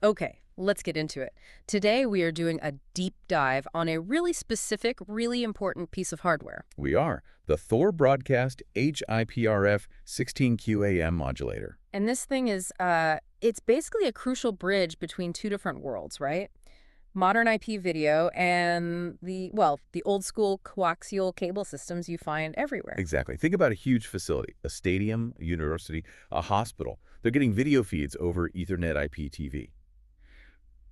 Okay, let's get into it. Today we are doing a deep dive on a really specific, really important piece of hardware. We are the Thor Broadcast H-IPRF-16QAM modulator. And this thing is, it's basically a crucial bridge between two different worlds, right? Modern IP video and the old school coaxial cable systems you find everywhere. Exactly. Think about a huge facility, a stadium, a university, a hospital. They're getting video feeds over Ethernet IPTV.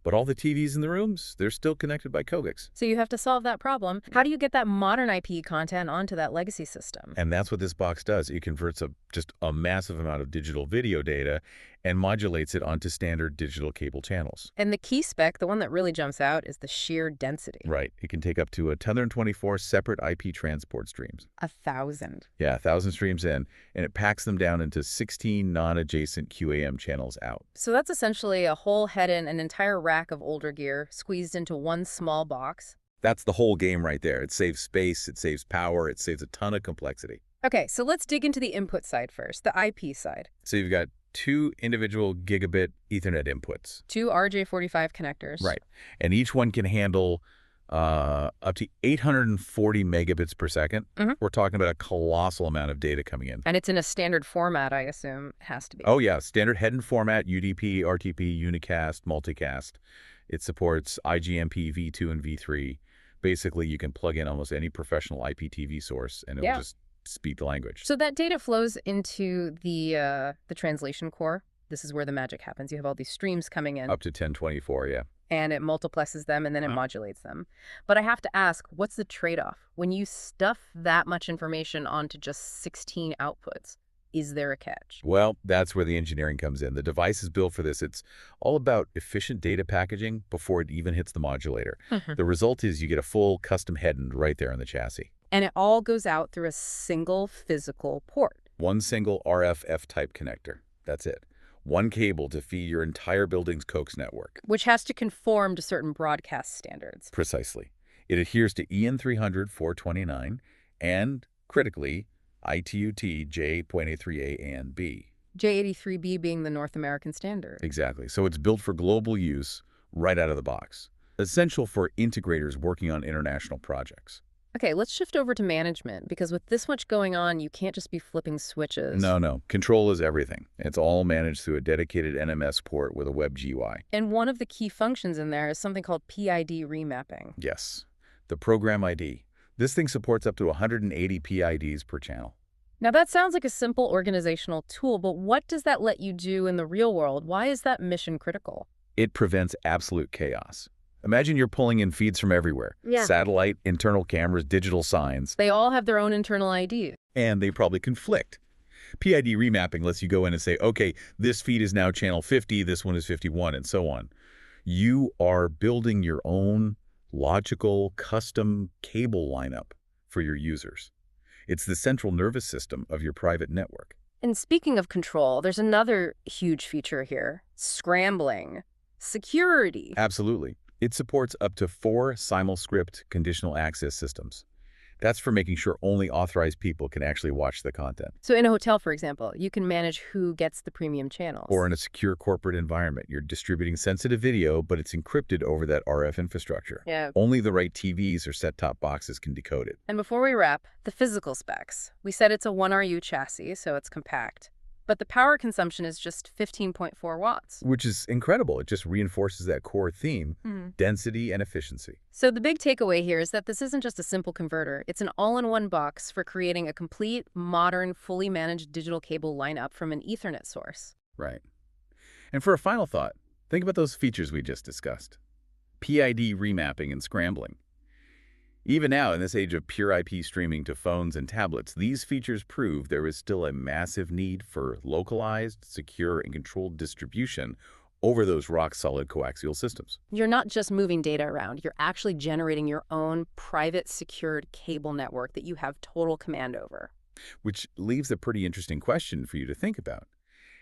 But all the TVs in the rooms, they're still connected by coax. So you have to solve that problem. How do you get that modern IP content onto that legacy system? And that's what this box does. It converts just a massive amount of digital video data and modulates it onto standard digital cable channels. And the key spec, the one that really jumps out, is the sheer density. Right. It can take up to 124 separate IP transport streams. 1,000. Yeah, 1,000 streams in, and it packs them down into 16 non-adjacent QAM channels out. So that's essentially a whole head-end, an entire rack of older gear squeezed into one small box. That's the whole game right there. It saves space, it saves power, it saves a ton of complexity. Okay, so let's dig into the input side first, the IP side. So you've got two individual Gigabit Ethernet inputs. Two RJ45 connectors. Right. And each one can handle up to 840 megabits per second. We're talking about a colossal amount of data coming in. And it's in a standard format, I assume. It has to be. Oh, yeah. Standard Headend format, UDP, RTP, unicast, multicast. It supports IGMP V2 and V3. Basically, you can plug in almost any professional IPTV source, and it will just speak the language. So that data flows into the translation core. This is where the magic happens. You have all these streams coming in. Up to 1024, yeah. And it multiplexes them, and then it modulates them. But I have to ask, what's the trade-off? When you stuff that much information onto just 16 outputs, is there a catch? Well, that's where the engineering comes in. The device is built for this. It's all about efficient data packaging before it even hits the modulator. The result is you get a full custom headend right there in the chassis. And it all goes out through a single physical port. One single RF F-type connector. That's it. One cable to feed your entire building's coax network. Which has to conform to certain broadcast standards. Precisely. It adheres to EN 300 429 and, critically, ITUT J.83A and B. J83B being the North American standard. Exactly. So it's built for global use right out of the box. Essential for integrators working on international projects. Okay, let's shift over to management, because with this much going on, you can't just be flipping switches. No. Control is everything. It's all managed through a dedicated NMS port with a web GUI. And one of the key functions in there is something called PID remapping. Yes. The program ID. This thing supports up to 180 PIDs per channel. Now, that sounds like a simple organizational tool, but what does that let you do in the real world? Why is that mission critical? It prevents absolute chaos. Imagine you're pulling in feeds from everywhere. Yeah. Satellite, internal cameras, digital signs. They all have their own internal ID. And they probably conflict. PID remapping lets you go in and say, okay, this feed is now channel 50, this one is 51, and so on. You are building your own logical, custom cable lineup for your users. It's the central nervous system of your private network. And speaking of control, there's another huge feature here. Scrambling. Security. Absolutely. It supports up to 4 simul-script conditional access systems. That's for making sure only authorized people can actually watch the content. So in a hotel, for example, you can manage who gets the premium channels. Or in a secure corporate environment, you're distributing sensitive video, but it's encrypted over that RF infrastructure. Yeah. Only the right TVs or set-top boxes can decode it. And before we wrap, the physical specs. We said it's a 1RU chassis, so it's compact. But the power consumption is just 15.4 watts. Which is incredible. It just reinforces that core theme, density and efficiency. So the big takeaway here is that this isn't just a simple converter. It's an all-in-one box for creating a complete, modern, fully managed digital cable lineup from an Ethernet source. Right. And for a final thought, think about those features we just discussed. PID remapping and scrambling. Even now, in this age of pure IP streaming to phones and tablets, these features prove there is still a massive need for localized, secure, and controlled distribution over those rock-solid coaxial systems. You're not just moving data around. You're actually generating your own private, secured cable network that you have total command over. Which leaves a pretty interesting question for you to think about.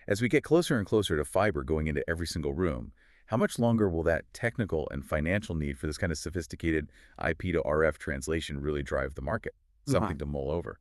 As we get closer and closer to fiber going into every single room, how much longer will that technical and financial need for this kind of sophisticated IP to RF translation really drive the market? Something to mull over.